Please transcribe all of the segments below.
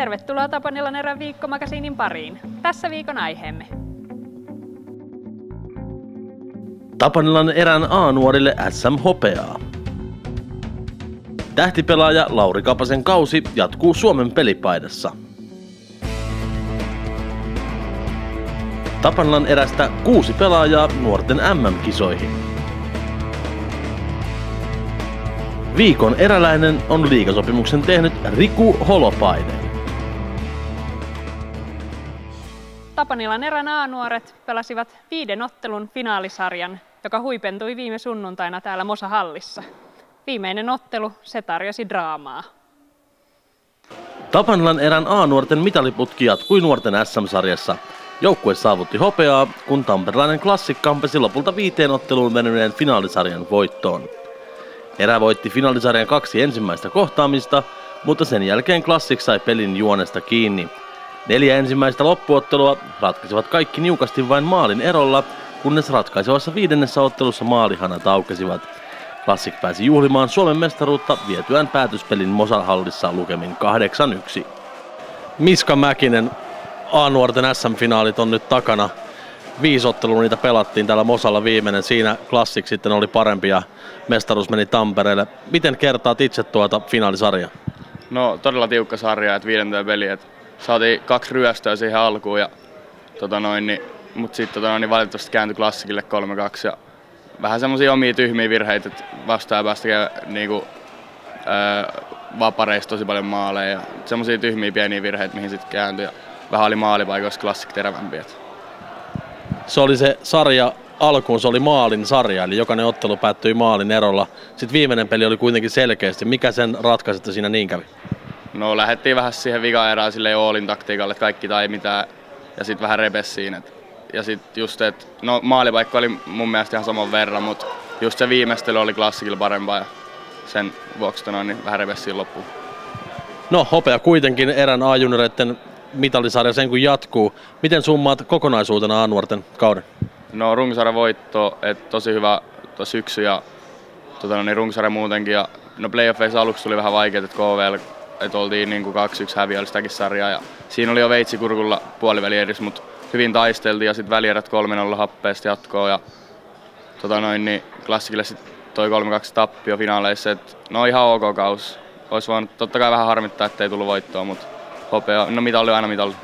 Tervetuloa Tapanilan erän viikkomagasiinin pariin. Tässä viikon aiheemme. Tapanilan erän A-nuorille SM-hopeaa. Tähtipelaaja Lauri Kapasen kausi jatkuu Suomen pelipaidassa. Tapanilan erästä 6 pelaajaa nuorten MM-kisoihin. Viikon eräläinen on liigasopimuksen tehnyt Riku Holopainen. Tapanilan erän A-nuoret pelasivat 5 ottelun finaalisarjan, joka huipentui viime sunnuntaina täällä Mosa-hallissa. Viimeinen ottelu, se tarjosi draamaa. Tapanilan erän A-nuorten mitaliputki jatkui nuorten SM-sarjassa. Joukkue saavutti hopeaa, kun tamperelainen Classic kampesi lopulta 5 otteluun venyneen finaalisarjan voittoon. Erä voitti finaalisarjan 2 ensimmäistä kohtaamista, mutta sen jälkeen Classic sai pelin juonesta kiinni. 4 ensimmäistä loppuottelua ratkaisivat kaikki niukasti vain maalin erolla, kunnes ratkaisevassa 5. ottelussa maalihanat aukesivat. Classic pääsi juhlimaan Suomen mestaruutta vietyään päätöspelin Mosa-hallissa lukemin 8-1. Miska Mäkinen, A-nuorten SM-finaalit on nyt takana. 5 ottelua niitä pelattiin täällä Mosalla viimeinen. Siinä Classic sitten oli parempi ja mestaruus meni Tampereelle. Miten kertaat itse tuota finaalisarjaa? No todella sarja, että 5. peli. Saatiin 2 ryöstöä siihen alkuun, mutta sitten valitettavasti kääntyi Classicille 3-2. Ja vähän semmosia omia tyhmiä virheitä, että vastaan päästä niinku, vapareista tosi paljon maaleja. Ja semmosia tyhmiä pieniä virheitä, mihin sitten kääntyi. Ja vähän oli maalipaikoissa Classic terävämpi. Se oli se sarja alkuun, se oli maalin sarja, eli jokainen ottelu päättyi maalin erolla. Sitten viimeinen peli oli kuitenkin selkeästi. Mikä sen ratkaisi, että siinä niin kävi? No lähdettiin vähän siihen vika-erään silleen all-in taktiikalle, että kaikki tai mitään, ja sitten vähän repes siinä. Ja sitten just, että no maalipaikka oli mun mielestä ihan saman verran, mutta just se viimeistely oli Classicilla parempaa ja sen vuoksi niin vähän repes siinä loppuun. No hopea kuitenkin erän A-junioreiden mitalisarja sen kun jatkuu. Miten summaat kokonaisuutena A-nuorten kauden? No runkosarjan voitto, että tosi hyvä syksy ja runkosarja muutenkin. Ja, no playoffeissa aluksi tuli vähän vaikeet, että KVL, että oltiin niin kuin 2-1 häviöllä sitäkin sarjaa. Ja siinä oli jo veitsi kurkulla puoliväli edessä, mutta hyvin taisteltiin ja sitten välierät 3-0 happeesta jatkoon. Ja niin Classicille sitten toi 3-2 tappio finaaleissa, että no ihan ok kaus. Olisi voinut totta kai vähän harmittaa, ettei tullut voittoa, mutta hopea, no mitalli on aina mitalli.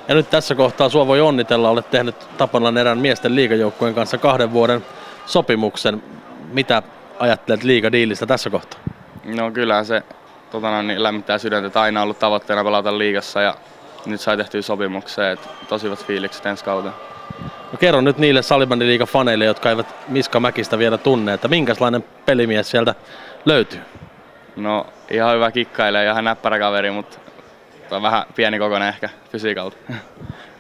Ja nyt tässä kohtaa sua voi onnitella, olet tehnyt Tapanilan erän miesten liigajoukkueen kanssa 2 vuoden sopimuksen. Mitä ajattelet liigadiilistä tässä kohtaa? No kyllä se lämmittää sydäntä, että aina on ollut tavoitteena pelata liigassa ja nyt sai tehtyä sopimukseen, että tosi hyvät fiilikset ensi kauteen. No kerro nyt niille salibändiliiga-faneille, jotka eivät Miska Mäkistä vielä tunne, että minkälainen pelimies sieltä löytyy? No ihan hyvä kikkailee ja ihan näppärä kaveri, mutta vähän pieni kokoinen ehkä fysiikalta.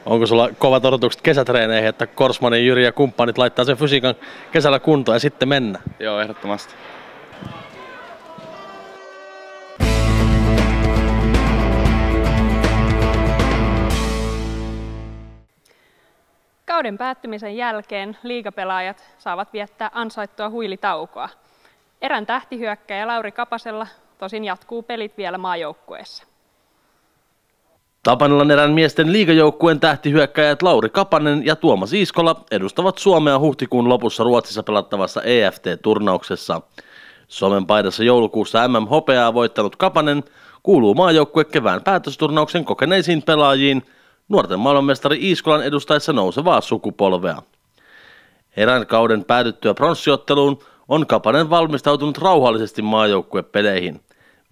Onko sulla kovat odotukset kesätreeneihin, että Korsmanin Jyri ja kumppanit laittaa sen fysiikan kesällä kuntoon ja sitten mennä? Joo, ehdottomasti. Kauden päättymisen jälkeen liigapelaajat saavat viettää ansaittua huilitaukoa. Erän tähtihyökkäjä Lauri Kapasella tosin jatkuu pelit vielä maajoukkueessa. Tapanilan erän miesten liigajoukkueen tähtihyökkäjät Lauri Kapanen ja Tuomas Iiskola edustavat Suomea huhtikuun lopussa Ruotsissa pelattavassa EFT-turnauksessa. Suomen paidassa joulukuussa MM-hopeaa voittanut Kapanen kuuluu maajoukkue kevään päätösturnauksen kokeneisiin pelaajiin nuorten maailmanmestari Iiskolan edustaessa nousevaa sukupolvea. Erän kauden päätyttyä pronssiotteluun on Kapanen valmistautunut rauhallisesti maajoukkuepeleihin.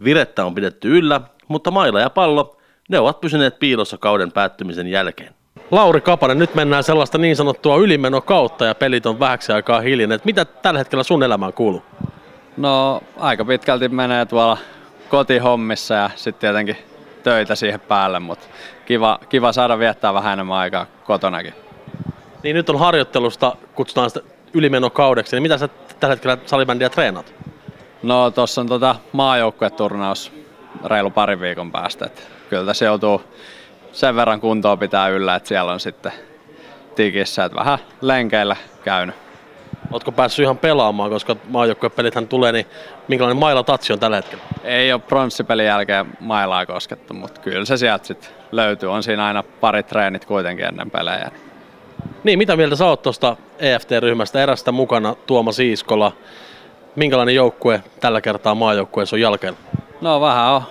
Virettä on pidetty yllä, mutta maila ja pallo, ne ovat pysyneet piilossa kauden päättymisen jälkeen. Lauri Kapanen, nyt mennään sellaista niin sanottua ylimenokautta ja pelit on vähäksi aikaa hiljenneet. Mitä tällä hetkellä sun elämään kuuluu? No aika pitkälti menee tuolla kotihommissa ja sitten tietenkin töitä siihen päälle, mutta kiva saada viettää vähän enemmän aikaa kotonakin. Niin nyt on harjoittelusta, kutsutaan sitä ylimenokaudeksi, niin mitä sä tällä hetkellä salibändiä treenaat? No tossa on maajoukkueturnaus reilu parin viikon päästä. Et kyllä tässä joutuu sen verran kuntoa pitää yllä, että siellä on sitten tikissä, että vähän lenkeillä käynyt. Ootko päässyt ihan pelaamaan, koska maajoukkuepelithän tulee, niin minkälainen mailatatsi on tällä hetkellä? Ei ole pronssipelin jälkeen mailaa koskettu, mutta kyllä se sieltä sitten löytyy. On siinä aina pari treenit kuitenkin ennen pelejä. Niin, mitä mieltä sä oot tuosta EFT-ryhmästä? Erästä mukana Tuomas Iiskola. Minkälainen joukkue tällä kertaa maajoukkueessa on jalkeilla? No vähän on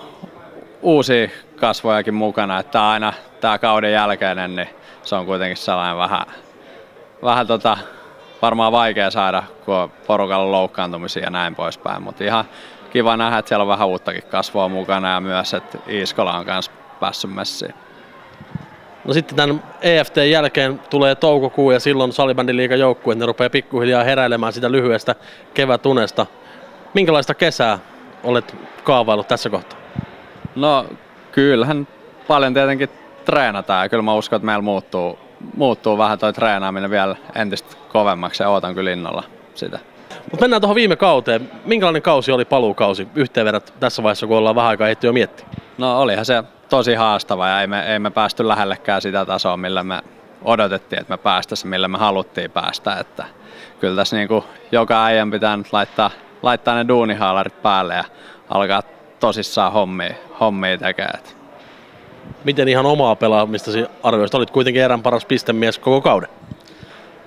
uusia kasvojakin mukana, että aina tämä kauden jälkeinen, niin se on kuitenkin sellainen vähän varmaan vaikea saada, kun on porukalla loukkaantumisia ja näin poispäin, mutta ihan kiva nähdä, että siellä on vähän uuttakin kasvua mukana ja myös, että Iiskola on myös päässyt messiin. No sitten tämän EFT jälkeen tulee toukokuu ja silloin salibändiliigan joukkueet, ne rupeaa pikkuhiljaa heräilemään sitä lyhyestä kevätunesta. Minkälaista kesää olet kaavaillut tässä kohtaa? No kyllähän paljon tietenkin treenataan ja kyllä mä uskon, että meillä muuttuu vähän toi treenaaminen vielä entistä kovemmaksi ja ootan kyllä innolla sitä. Mutta mennään tuohon viime kauteen. Minkälainen kausi oli paluukausi? Yhteenvedät tässä vaiheessa, kun ollaan vähän aikaa ehtinyt jo miettiä. No olihan se tosi haastava ja ei me päästy lähellekään sitä tasoa, millä me odotettiin, että me päästäisiin, millä me haluttiin päästä. Että kyllä tässä niin kuin joka äijän pitää nyt laittaa ne duunihaalarit päälle ja alkaa tosissaan hommia tekemään. Miten ihan omaa pelaamistasi arvioisit? Olit kuitenkin erän paras pistemies koko kauden.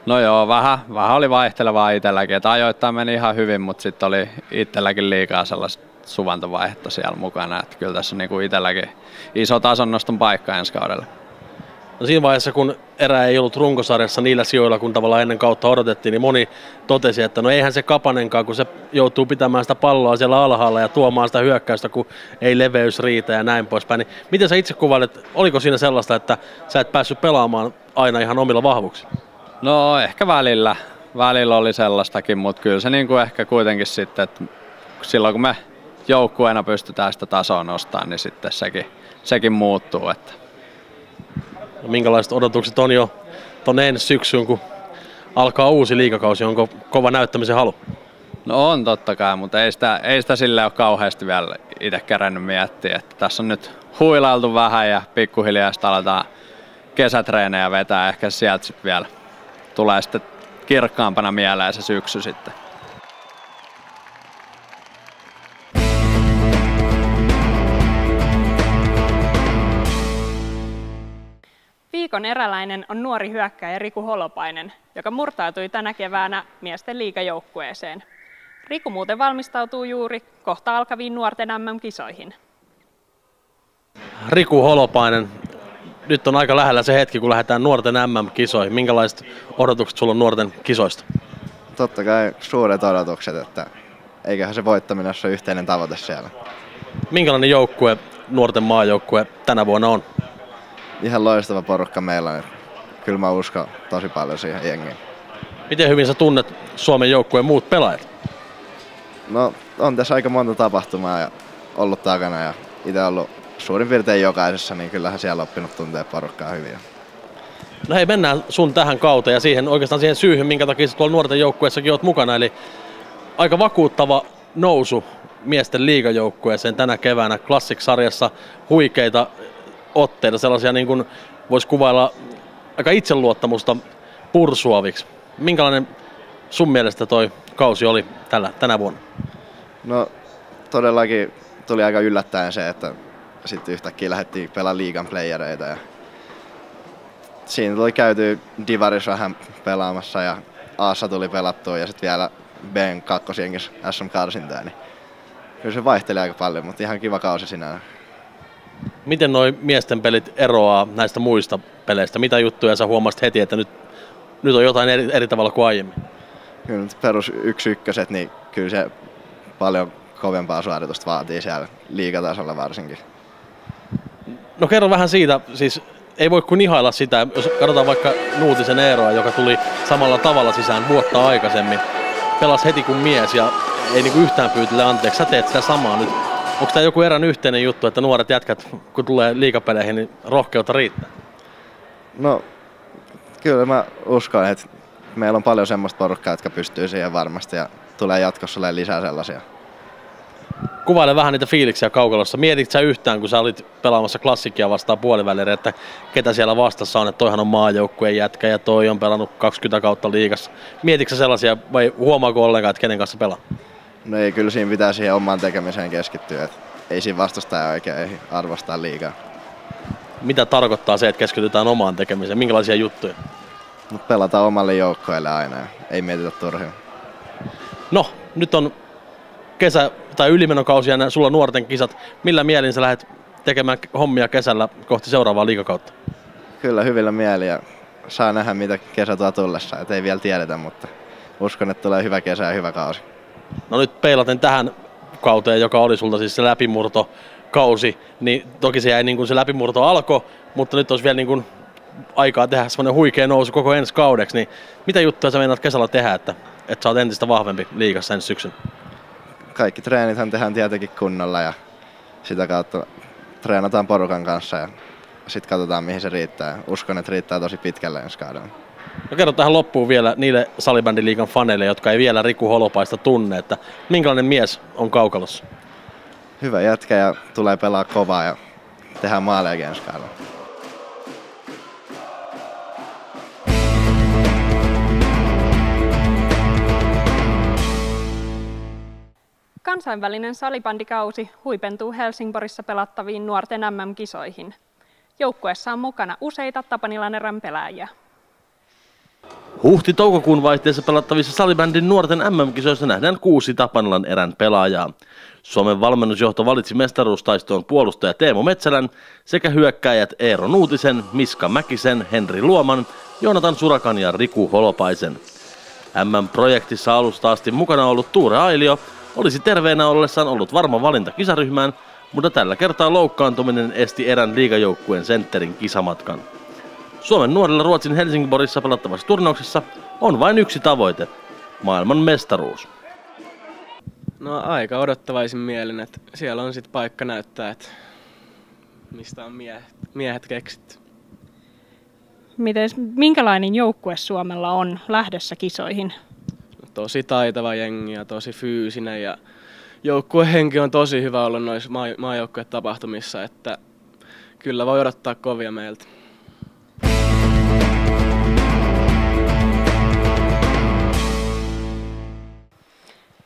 No joo, vähän oli vaihtelevaa itselläkin. Että ajoittain meni ihan hyvin, mutta sitten oli itselläkin liikaa sellaista suvantovaihetta siellä mukana. Että kyllä tässä on niin kuin itselläkin iso tasonnoston paikka ensi kaudella. No siinä vaiheessa, kun erä ei ollut runkosarjassa niillä sijoilla, kun tavallaan ennen kautta odotettiin, niin moni totesi, että no eihän se Kapanenkaan, kun se joutuu pitämään sitä palloa siellä alhaalla ja tuomaan sitä hyökkäystä, kun ei leveys riitä ja näin poispäin. Niin miten sä itse kuvailet, oliko siinä sellaista, että sä et päässyt pelaamaan aina ihan omilla vahvuuksilla? No ehkä välillä oli sellaistakin, mutta kyllä se niin kuin ehkä kuitenkin sitten, että silloin kun me joukkueena pystytään sitä tasoa nostamaan, niin sitten sekin muuttuu. Että. No, minkälaiset odotukset on jo tuonne ensi syksyyn, kun alkaa uusi liigakausi? Onko kova näyttämisen halu? No on totta kai, mutta ei sitä silleen ole kauheasti vielä itse kerännyt miettiä. Että tässä on nyt huilailtu vähän ja pikkuhiljaa sitä aletaan kesätreenejä vetää. Ehkä sieltä sitten vielä tulee sitten kirkkaampana mieleen se syksy sitten. Viikon eräläinen on nuori hyökkääjä Riku Holopainen, joka murtautui tänä keväänä miesten liigajoukkueeseen. Riku muuten valmistautuu juuri kohta alkaviin nuorten MM-kisoihin. Riku Holopainen, nyt on aika lähellä se hetki, kun lähdetään nuorten MM-kisoihin. Minkälaiset odotukset sulla on nuorten kisoista? Totta kai suuret odotukset, että eiköhän se voittaminen ole yhteinen tavoite siellä. Minkälainen joukkue, nuorten maajoukkue tänä vuonna on? Ihan loistava porukka meillä on. Kyllä mä uskon tosi paljon siihen jengiin. Miten hyvin sä tunnet Suomen joukkueen muut pelaajat? No on tässä aika monta tapahtumaa ja ollut takana ja itse ollut suurin piirtein jokaisessa, niin kyllähän siellä on oppinut tuntee porukkaa hyvin. No hei, mennään sun tähän kauteen ja oikeastaan siihen syyhyn, minkä takia sä tuolla nuorten joukkueessakin oot mukana. Eli aika vakuuttava nousu miesten liigajoukkueeseen tänä keväänä Classic-sarjassa. Huikeita otteita, sellaisia niin kuin voisi kuvailla aika itseluottamusta pursuaviksi. Minkälainen sun mielestä toi kausi oli tänä vuonna? No todellakin tuli aika yllättäen se, että sitten yhtäkkiä lähdettiin pelaamaan liigan playereita. Ja siinä tuli käyty Divarissa vähän pelaamassa ja Aassa tuli pelattua ja sitten vielä B:n kakkosjengissä SM-karsintaa. Niin kyllä se vaihteli aika paljon, mutta ihan kiva kausi sinään. Miten noi miesten pelit eroaa näistä muista peleistä? Mitä juttuja sä huomasit heti, että nyt on jotain eri tavalla kuin aiemmin? Kyllä nyt perus 1-1, niin kyllä se paljon kovempaa suoritusta vaatii siellä liigatasolla varsinkin. No kerro vähän siitä, siis ei voi kuin ihailla sitä, jos katsotaan vaikka Nuutisen Eeroa, joka tuli samalla tavalla sisään vuotta aikaisemmin. Pelasi heti kuin mies ja ei niinku yhtään pyytele anteeksi, sä teet sitä samaa nyt. Onko tämä joku erän yhteinen juttu, että nuoret jätkät, kun tulee liigapeleihin, niin rohkeutta riittää? No, kyllä mä uskon, että meillä on paljon semmoista porukkaa, jotka pystyy siihen varmasti ja tulee jatkossa lisää sellaisia. Kuvaile vähän niitä fiiliksiä kaukalossa. Mietitkö sä yhtään, kun sä olit pelaamassa Klassikkia vastaan puoliväliä, että ketä siellä vastassa on, että toihan on maajoukkueen jätkä ja toi on pelannut 20 kautta liigassa. Mietitkö sä sellaisia vai huomaako ollenkaan, että kenen kanssa pelaa? No ei, kyllä siinä pitää siihen omaan tekemiseen keskittyä. Et ei siinä vastustaja oikein arvostaa liigaa. Mitä tarkoittaa se, että keskitytään omaan tekemiseen? Minkälaisia juttuja? Mut pelataan omalle joukkoille aina ja ei mietitä turhiin. No, nyt on kesä- tai ylimenokausi ja sulla nuorten kisat. Millä mielin sä lähdet tekemään hommia kesällä kohti seuraavaa liigakautta? Kyllä hyvillä mieli ja saa nähdä mitä kesä tuo tullessa. Et ei vielä tiedetä, mutta uskon, että tulee hyvä kesä ja hyvä kausi. No nyt peilaten tähän kauteen, joka oli sulta siis se läpimurtokausi, niin toki se jäi niin kuin se läpimurto alkoi, mutta nyt olisi vielä niin kuin aikaa tehdä semmoinen huikea nousu koko ensi kaudeksi, niin mitä juttuja sä meinaat kesällä tehdä, että sä oot entistä vahvempi liigassa ensi syksyn? Kaikki treenithän tehdään tietenkin kunnolla ja sitä kautta treenataan porukan kanssa ja sitten katsotaan mihin se riittää. Uskon, että riittää tosi pitkälle ensi kaudella. No kerro tähän loppuun vielä niille salibändiliigan faneille, jotka ei vielä Riku Holopaista tunne, että minkälainen mies on kaukalossa? Hyvä jätkä ja tulee pelaa kovaa ja tehdään maaleja ensi kaudella. Kansainvälinen salibändikausi huipentuu Helsingborissa pelattaviin nuorten MM-kisoihin. Joukkueessa on mukana useita Tapanilan erän pelaajia. Huhti-toukokuun vaihteessa pelattavissa salibändin nuorten MM-kisoissa nähdään 6 Tapanilan erän pelaajaa. Suomen valmennusjohto valitsi mestaruustaistoon puolustaja Teemu Metsälän sekä hyökkääjät Eero Nuutisen, Miska Mäkisen, Henri Luoman, Joonatan Surakan ja Riku Holopaisen. MM-projektissa alusta asti mukana ollut Tuure Ailio olisi terveenä ollessaan ollut varma valinta kisaryhmään, mutta tällä kertaa loukkaantuminen esti erän liigajoukkueen sentterin kisamatkan. Suomen nuorilla Ruotsin Helsingborissa pelattavassa turnauksessa on vain yksi tavoite, maailman mestaruus. No aika odottavaisin mielin, että siellä on sitten paikka näyttää, että mistä on miehet keksitty. Minkälainen joukkue Suomella on lähdössä kisoihin? Tosi taitava jengi ja tosi fyysinen ja joukkuehenki on tosi hyvä ollut noissa maajoukkuetapahtumissa, että kyllä voi odottaa kovia meiltä.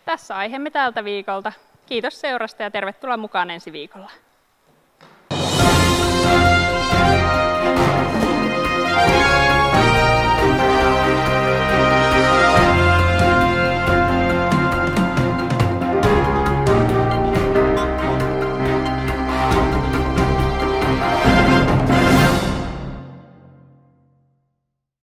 Tässä aiheemme tältä viikolta. Kiitos seurasta ja tervetuloa mukaan ensi viikolla.